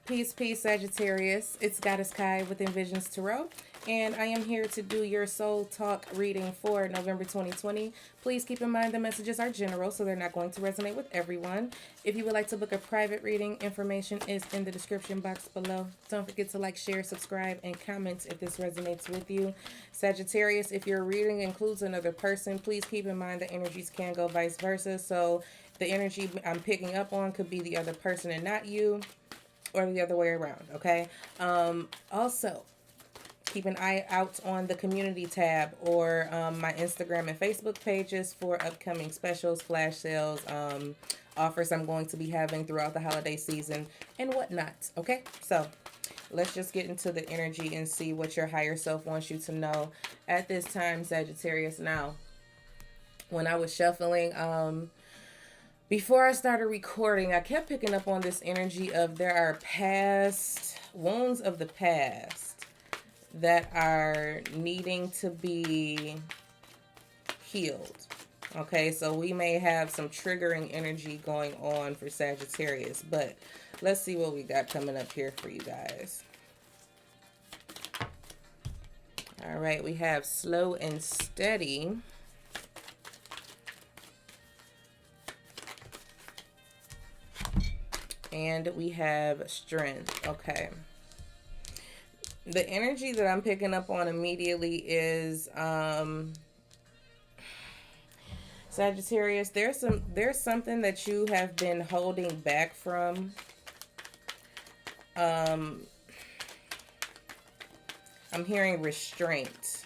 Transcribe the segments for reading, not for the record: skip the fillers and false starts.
Peace, peace, Sagittarius. It's Goddess Kai with Envisions Tarot, and I am here to do your soul talk reading for November 2020. Please keep in mind the messages are general, so they're not going to resonate with everyone. If you would like to book a private reading, information is in the description box below. Don't forget to like, share, subscribe, and comment if this resonates with you. Sagittarius, if your reading includes another person, please keep in mind the energies can go vice versa. So the energy I'm picking up on could be the other person and not you, or the other way around, okay? Also, keep an eye out on the community tab or my Instagram and Facebook pages for upcoming specials, flash sales, offers I'm going to be having throughout the holiday season and whatnot, okay? So let's just get into the energy and see what your higher self wants you to know at this time, Sagittarius. Now, when I was shuffling, before I started recording, I kept picking up on this energy of there are past wounds of the past that are needing to be healed. Okay, so we may have some triggering energy going on for Sagittarius, but let's see what we got coming up here for you guys. All right, we have slow and steady. And we have strength. Okay. The energy that I'm picking up on immediately is Sagittarius, there's something that you have been holding back from. I'm hearing restraint.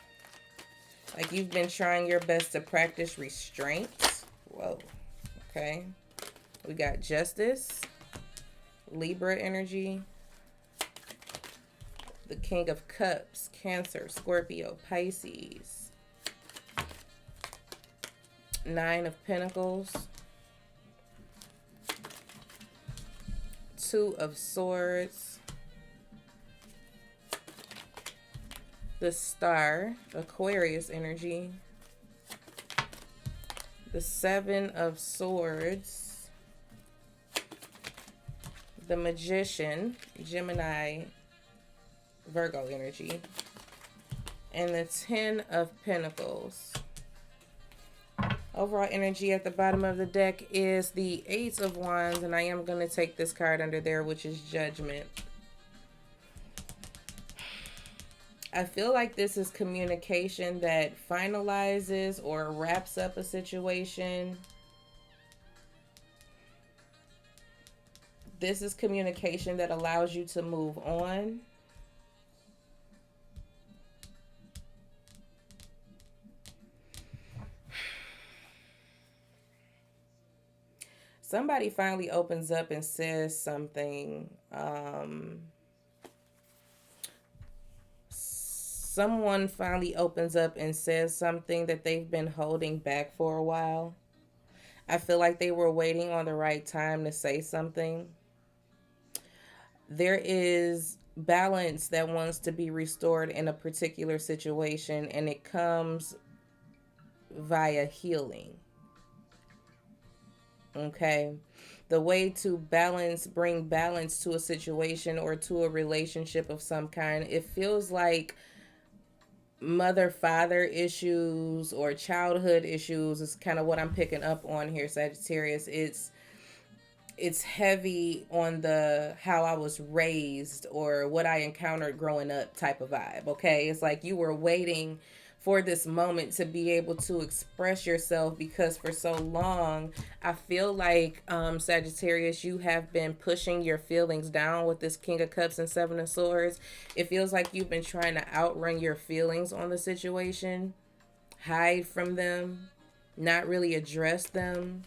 Like you've been trying your best to practice restraint. Whoa. Okay. We got justice. Libra energy, the King of Cups, Cancer, Scorpio, Pisces, Nine of Pentacles, Two of Swords, the Star, Aquarius energy, the Seven of Swords, the Magician, Gemini, Virgo energy, and the Ten of Pentacles. Overall energy at the bottom of the deck is the Eight of Wands, and I am going to take this card under there, which is Judgment. I feel like this is communication that finalizes or wraps up a situation. This is communication that allows you to move on. Somebody finally opens up and says something. Someone finally opens up and says something that they've been holding back for a while. I feel like they were waiting on the right time to say something. There is balance that wants to be restored in a particular situation, and it comes via healing. Okay, the way to bring balance to a situation or to a relationship of some kind, it feels like mother-father issues or childhood issues is kind of what I'm picking up on here, Sagittarius. It's heavy on the how I was raised or what I encountered growing up type of vibe, okay? It's like you were waiting for this moment to be able to express yourself, because for so long, I feel like, Sagittarius, you have been pushing your feelings down with this King of Cups and Seven of Swords. It feels like you've been trying to outrun your feelings on the situation, hide from them, not really address them.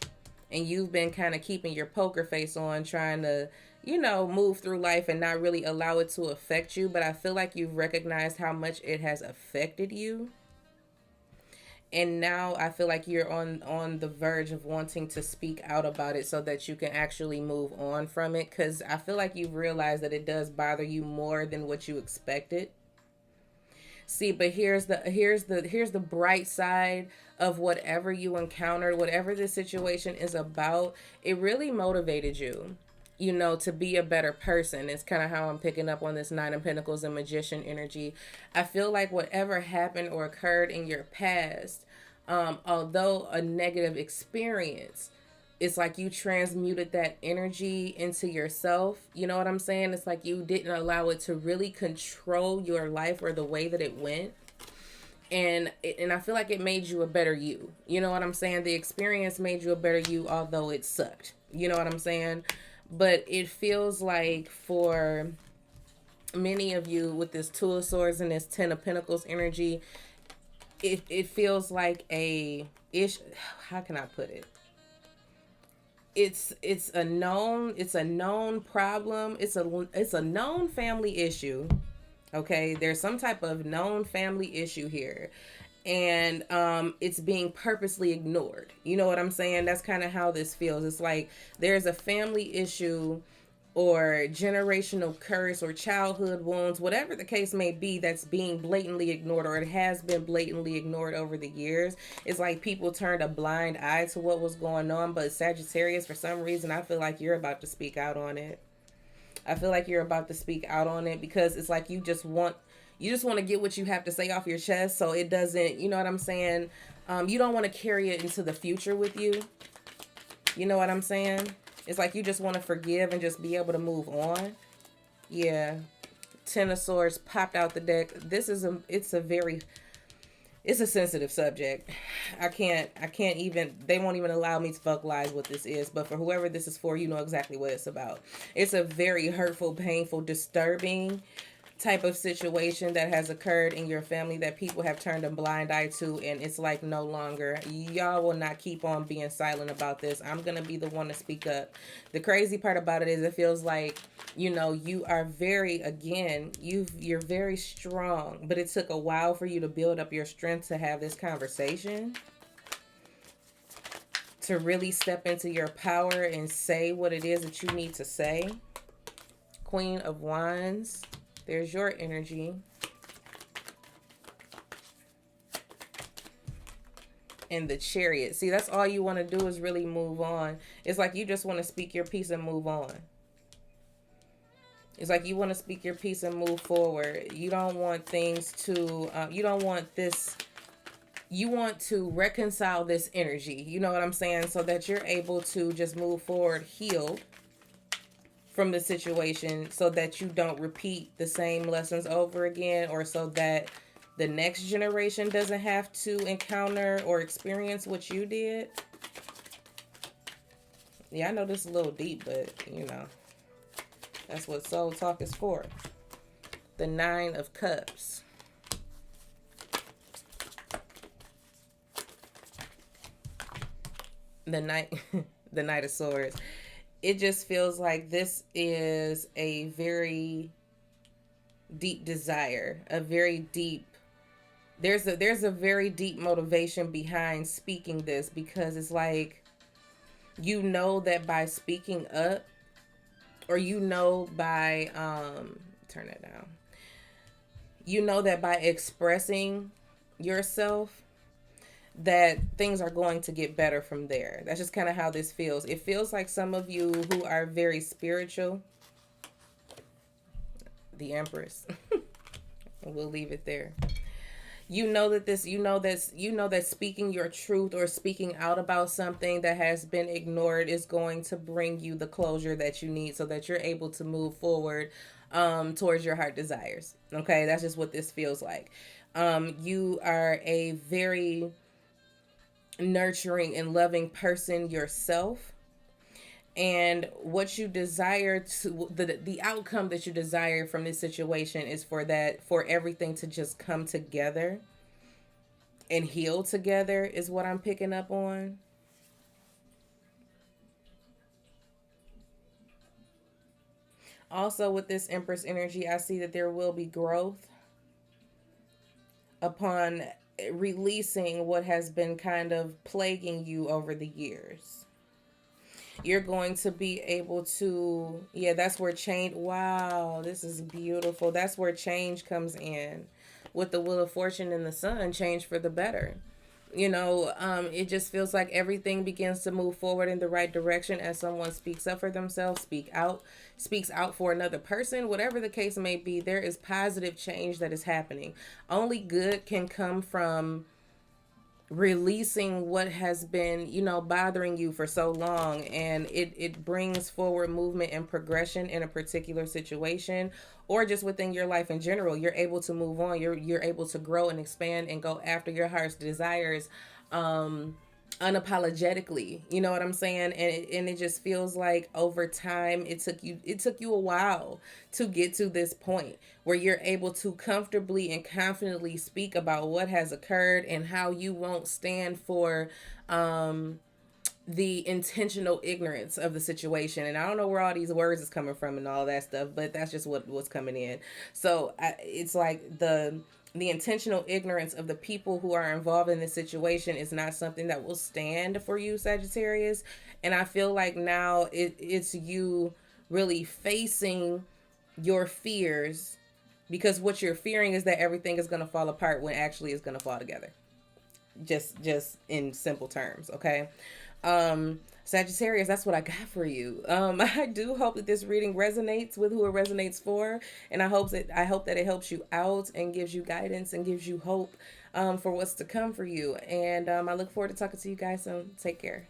And you've been kind of keeping your poker face on, trying to, move through life and not really allow it to affect you. But I feel like you've recognized how much it has affected you. And now I feel like you're on the verge of wanting to speak out about it so that you can actually move on from it. Because I feel like you've realized that it does bother you more than what you expected. See, but here's the bright side of whatever you encountered, whatever this situation is about. It really motivated you. you know, to be a better person. It's kind of how I'm picking up on this Nine of Pentacles and Magician energy. I feel like whatever happened or occurred in your past, although a negative experience, it's like you transmuted that energy into yourself. You know what I'm saying? It's like you didn't allow it to really control your life or the way that it went. And I feel like it made you a better you. You know what I'm saying? The experience made you a better you, although it sucked. You know what I'm saying? But it feels like for many of you with this Two of Swords and this Ten of Pentacles energy, it feels like a ish. How can I put it? It's a known problem. It's a known family issue. Okay, there's some type of known family issue here, and it's being purposely ignored. You know what I'm saying? That's kind of how this feels. It's like there's a family issue or generational curse or childhood wounds, whatever the case may be, that's being blatantly ignored, or it has been blatantly ignored over the years. It's like people turned a blind eye to what was going on. But Sagittarius, for some reason, I feel like you're about to speak out on it. I feel like you're about to speak out on it, because it's like you just want to get what you have to say off your chest, so it doesn't, you know what I'm saying? You don't want to carry it into the future with you. You know what I'm saying? It's like you just want to forgive and just be able to move on. Yeah. Ten of Swords popped out the deck. It's a sensitive subject. I can't even, they won't even allow me to vocalize what this is. But for whoever this is for, you know exactly what it's about. It's a very hurtful, painful, disturbing type of situation that has occurred in your family that people have turned a blind eye to, and it's like no longer. Y'all will not keep on being silent about this. I'm gonna be the one to speak up. The crazy part about it is it feels like, you know, you are you're very strong, but it took a while for you to build up your strength to have this conversation, to really step into your power and say what it is that you need to say. Queen of Wands. There's your energy. And the Chariot. See, that's all you want to do is really move on. It's like you just want to speak your piece and move on. It's like you want to speak your piece and move forward. You don't want things to, you don't want this, you want to reconcile this energy. You know what I'm saying? So that you're able to just move forward healed from the situation, so that you don't repeat the same lessons over again, or so that the next generation doesn't have to encounter or experience what you did. Yeah, I know this is a little deep, but you know, that's what soul talk is for. The Nine of Cups. The Knight of Swords. It just feels like this is a very deep desire, a very deep, there's a very deep motivation behind speaking this, because it's like, you know that by speaking up, or you know by, turn it down, you know that by expressing yourself, that things are going to get better from there. That's just kind of how this feels. It feels like some of you who are very spiritual, the Empress, we'll leave it there. You know that speaking your truth or speaking out about something that has been ignored is going to bring you the closure that you need, so that you're able to move forward towards your heart desires. Okay, that's just what this feels like. You are a very nurturing and loving person yourself, and what you desire to, the outcome that you desire from this situation is for everything to just come together and heal together, is what I'm picking up on. Also, with this Empress energy, I see that there will be growth upon releasing what has been kind of plaguing you over the years. You're going to be able to, yeah, that's where change, wow, this is beautiful. That's where change comes in. With the Wheel of Fortune and the Sun, change for the better. It just feels like everything begins to move forward in the right direction as someone speaks up for themselves, speaks out for another person, whatever the case may be. There is positive change that is happening. Only good can come from releasing what has been, bothering you for so long, and it brings forward movement and progression in a particular situation, or just within your life in general. You're able to move on, you're able to grow and expand and go after your heart's desires, unapologetically. You know what I'm saying? And it just feels like over time it took you a while to get to this point where you're able to comfortably and confidently speak about what has occurred and how you won't stand for the intentional ignorance of the situation. And I don't know where all these words is coming from and all that stuff, but that's just what's coming in. So it's like the intentional ignorance of the people who are involved in this situation is not something that will stand for you, Sagittarius. And I feel like now it's you really facing your fears, because what you're fearing is that everything is going to fall apart when actually it's going to fall together. Just in simple terms, okay? Sagittarius, that's what I got for you. I do hope that this reading resonates with who it resonates for, and I hope that it helps you out and gives you guidance and gives you hope for what's to come for you. And I look forward to talking to you guys soon. Take care.